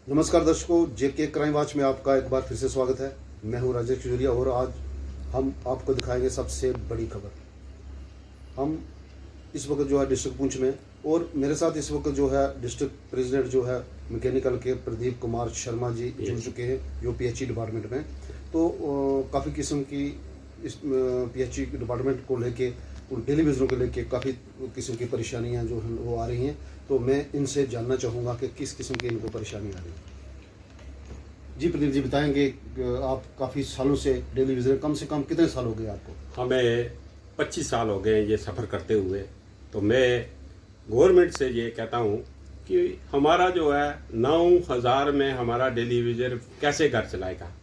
नमस्कार दर्शकों, जेके crime watch में आपका एक बार फिर से स्वागत है। मैं हूं राजेश खजूरिया और आज हम आपको दिखाएंगे सबसे बड़ी खबर। हम इस वक्त जो है डिस्ट्रिक्ट पुंछ में, और मेरे साथ इस वक्त जो है डिस्ट्रिक्ट प्रेसिडेंट जो है मैकेनिकल के प्रदीप कुमार शर्मा जी जुड़ चुके हैं, जो पीएचई डिपार्टमेंट में। तो काफ़ी किस्म की इस पीएचई डिपार्टमेंट को लेके, उन डेली विजरों को लेके काफ़ी किस्म की परेशानियां जो हैं वो आ रही हैं। तो मैं इनसे जानना चाहूँगा कि किस किस्म की इनको परेशानी आ रही है। जी प्रदीप जी, बताएंगे आप काफ़ी सालों से डेली विजर, कम से कम कितने साल हो गए आपको? हमें 25 साल हो गए ये सफ़र करते हुए। तो मैं गवर्नमेंट से ये कहता हूँ कि हमारा जो है 9,000 में हमारा डेली विजर कैसे घर चलाएगा।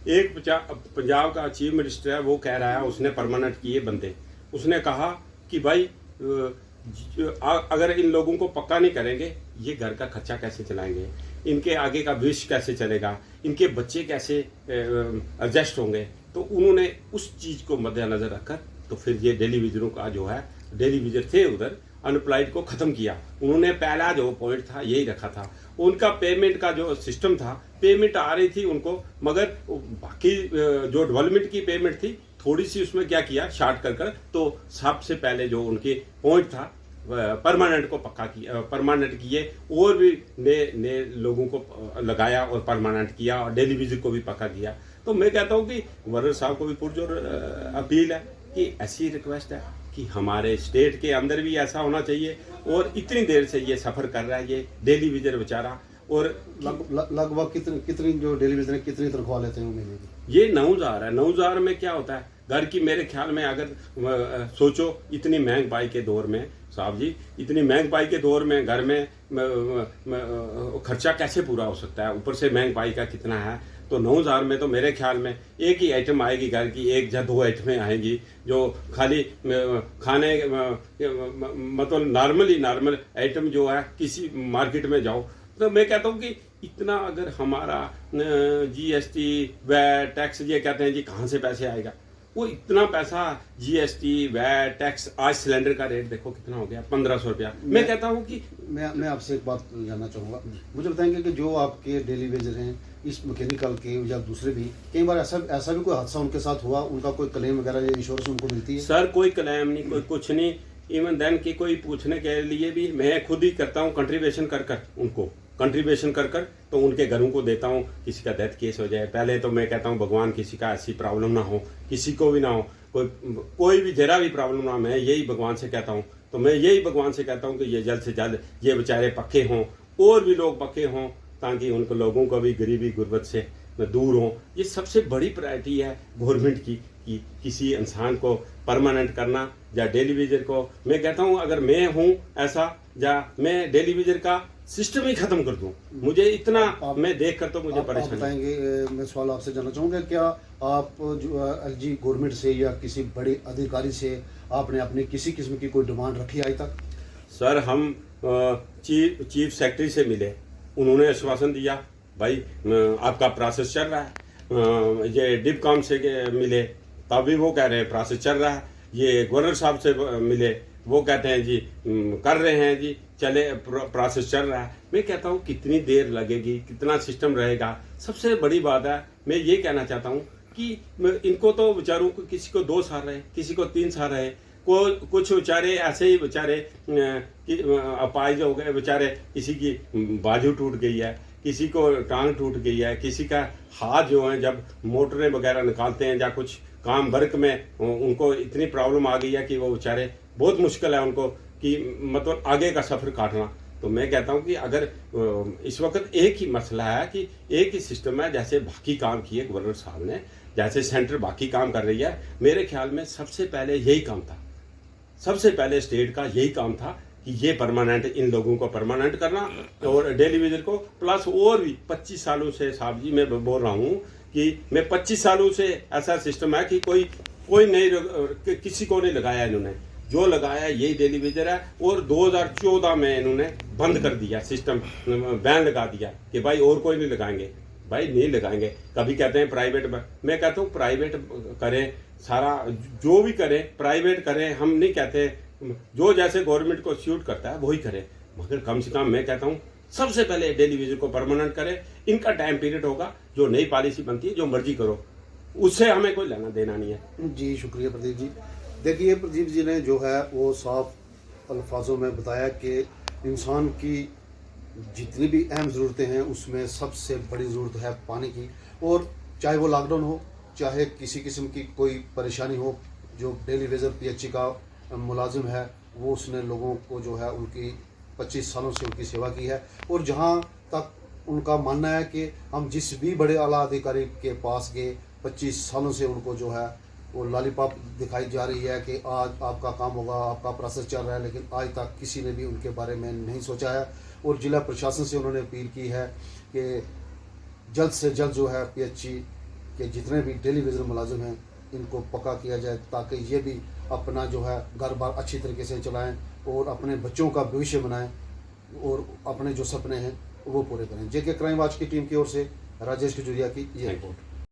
एक पंजाब का चीफ मिनिस्टर है, वो कह रहा है उसने परमानेंट किए बंदे। उसने कहा कि भाई अगर इन लोगों को पक्का नहीं करेंगे, ये घर का खर्चा कैसे चलाएंगे, इनके आगे का भविष्य कैसे चलेगा, इनके बच्चे कैसे एडजस्ट होंगे। तो उन्होंने उस चीज़ को मद्देनजर रखकर तो फिर ये डेली विजरों का जो है, डेली विजर थे उधर, अनएम्प्लॉयड को ख़त्म किया। उन्होंने पहला जो पॉइंट था यही रखा था। उनका पेमेंट का जो सिस्टम था, पेमेंट आ रही थी उनको, मगर बाकी जो डेवलपमेंट की पेमेंट थी थोड़ी सी, उसमें क्या किया शार्ट कर तो सबसे पहले जो उनके पॉइंट था परमानेंट को पक्का किया, परमानेंट किए, और भी नए लोगों को लगाया और परमानेंट किया, और डेली विजिट को भी पक्का किया। तो मैं कहता हूँ कि गवर्नर साहब को भी पुरजोर अपील है कि ऐसी रिक्वेस्ट है कि हमारे स्टेट के अंदर भी ऐसा होना चाहिए। और इतनी देर से ये सफ़र कर रहा है ये डेली विजर बेचारा, और लगभग कितनी जो डेली विजर कितनी तनख्वाह लेते हैं महीने की? ये 9,000 है। 9,000 में क्या होता है घर की? मेरे ख्याल में अगर सोचो, इतनी महंगाई के दौर में साहब जी, इतनी महंगाई के दौर में घर में खर्चा कैसे पूरा हो सकता है? ऊपर से महंगाई का कितना है। तो 9,000 में तो मेरे ख्याल में एक ही आइटम आएगी घर की, एक या दो आइटमें आएंगी जो खाली खाने, मतलब नॉर्मल आइटम जो है। किसी मार्केट में जाओ तो मैं कहता हूँ कि इतना अगर हमारा जीएसटी वैट टैक्स, ये कहते हैं जी कहाँ से पैसे आएगा, वो इतना पैसा जीएसटी वैट टैक्स। आज सिलेंडर का रेट देखो कितना हो गया, 1,500 रुपया। मैं कहता हूँ कि मैं आपसे एक बात जानना चाहूँगा। मुझे बताएंगे कि जो आपके डेली वेजर हैं, इस मैकेनिकल के या दूसरे भी, कई बार ऐसा भी कोई हादसा उनके साथ हुआ, उनका कोई क्लेम वगैरह या इंश्योरेंस उनको मिलती है? सर कोई क्लेम नहीं, कोई कुछ नहीं। इवन देन की कोई पूछने के लिए भी मैं खुद ही करता हूँ, कंट्रीब्यूशन कर उनको कंट्रीब्यूशन कर तो उनके घरों को देता हूँ। किसी का डेथ केस हो जाए, पहले तो मैं कहता हूँ भगवान किसी का ऐसी प्रॉब्लम ना हो, किसी को भी ना हो, कोई भी जरा भी प्रॉब्लम ना हो। मैं यही भगवान से कहता हूँ। तो मैं यही भगवान से कहता हूँ कि ये जल्द से जल्द ये बेचारे पक्के हों, और भी लोग पक्के हों, ताकि उनको लोगों को भी गरीबी गुर्बत से दूर हों। ये सबसे बड़ी प्रायोरिटी है गवर्नमेंट की, कि किसी इंसान को परमानेंट करना या डेली वेजर को। मैं कहता हूँ अगर मैं हूँ ऐसा, या मैं डेली वेजर का सिस्टम ही खत्म कर दूं, मुझे इतना मैं देख कर तो मुझे परेशानी। बताएंगे, मैं सवाल आपसे जानना चाहूँगा, क्या आप जो एलजी गवर्नमेंट से या किसी बड़े अधिकारी से आपने अपनी किसी किस्म की कोई डिमांड रखी आज तक? सर हम चीफ सेक्रेटरी से मिले, उन्होंने आश्वासन दिया भाई आपका प्रोसेस चल रहा है। ये डिपकॉम से मिले, तभी वो कह रहे हैं प्रोसेस चल रहा है। ये गवर्नर साहब से मिले, वो कहते हैं जी कर रहे हैं जी, चले प्रोसेस चल रहा है। मैं कहता हूँ कितनी देर लगेगी, कितना सिस्टम रहेगा। सबसे बड़ी बात है, मैं ये कहना चाहता हूँ कि इनको तो बेचारों को, किसी को 2 साल रहे, किसी को 3 साल रहे, कुछ बेचारे ऐसे ही बेचारे अपाहिज हो गए बेचारे, किसी की बाजू टूट गई है, किसी को टांग टूट गई है, किसी का हाथ जो है जब मोटरें वगैरह निकालते हैं या कुछ काम वर्क में उनको इतनी प्रॉब्लम आ गई है कि वो बेचारे बहुत मुश्किल है उनको कि मतलब आगे का सफ़र काटना। तो मैं कहता हूँ कि अगर इस वक्त एक ही मसला है कि एक ही सिस्टम है, जैसे बाकी काम किए गवर्नर साहब ने, जैसे सेंटर बाकी काम कर रही है, मेरे ख्याल में सबसे पहले यही काम था, सबसे पहले स्टेट का यही काम था कि ये परमानेंट, इन लोगों को परमानेंट करना, और डेली वेजर को प्लस। और भी 25 सालों से साहब जी मैं बोल रहा हूँ कि मैं 25 सालों से ऐसा सिस्टम है कि कोई नहीं, किसी को नहीं लगाया इन्होंने। जो लगाया यही डेली वेजर है, और 2014 में इन्होंने बंद कर दिया सिस्टम, बैन लगा दिया कि भाई और कोई नहीं लगाएंगे, भाई नहीं लगाएंगे। कभी कहते हैं प्राइवेट, मैं कहता हूँ प्राइवेट करें, सारा जो भी करें प्राइवेट करें, हम नहीं कहते, जो जैसे गवर्नमेंट को सूट करता है वही करें, मगर कम से कम मैं कहता हूँ सबसे पहले डेली विजिट को परमानेंट करें। इनका टाइम पीरियड होगा, जो नई पॉलिसी बनती है जो मर्जी करो, उससे हमें कोई लेना देना नहीं है। जी शुक्रिया प्रदीप जी। देखिए प्रदीप जी ने जो है वो साफ अल्फाजों में बताया कि इंसान की जितनी भी अहम ज़रूरतें हैं उसमें सबसे बड़ी ज़रूरत है पानी की। और चाहे वो लॉकडाउन हो, चाहे किसी किस्म की कोई परेशानी हो, जो डेली वेजर पीएचई का मुलाजिम है वो उसने लोगों को जो है उनकी 25 सालों से उनकी सेवा की है। और जहाँ तक उनका मानना है कि हम जिस भी बड़े आला अधिकारी के पास गए, 25 सालों से उनको जो है वो लॉलीपॉप दिखाई जा रही है कि आज आपका काम होगा, आपका प्रोसेस चल रहा है, लेकिन आज तक किसी ने भी उनके बारे में नहीं सोचा है। और जिला प्रशासन से उन्होंने अपील की है कि जल्द से जल्द जो है पीएचई के जितने भी डेली वेजर मुलाजिम हैं इनको पक्का किया जाए, ताकि ये भी अपना जो है घर बार अच्छी तरीके से चलाएं और अपने बच्चों का भविष्य बनाएं और अपने जो सपने हैं वो पूरे करें। जेके क्राइम वॉच की टीम की ओर से राजेश खजूरिया की ये रिपोर्ट।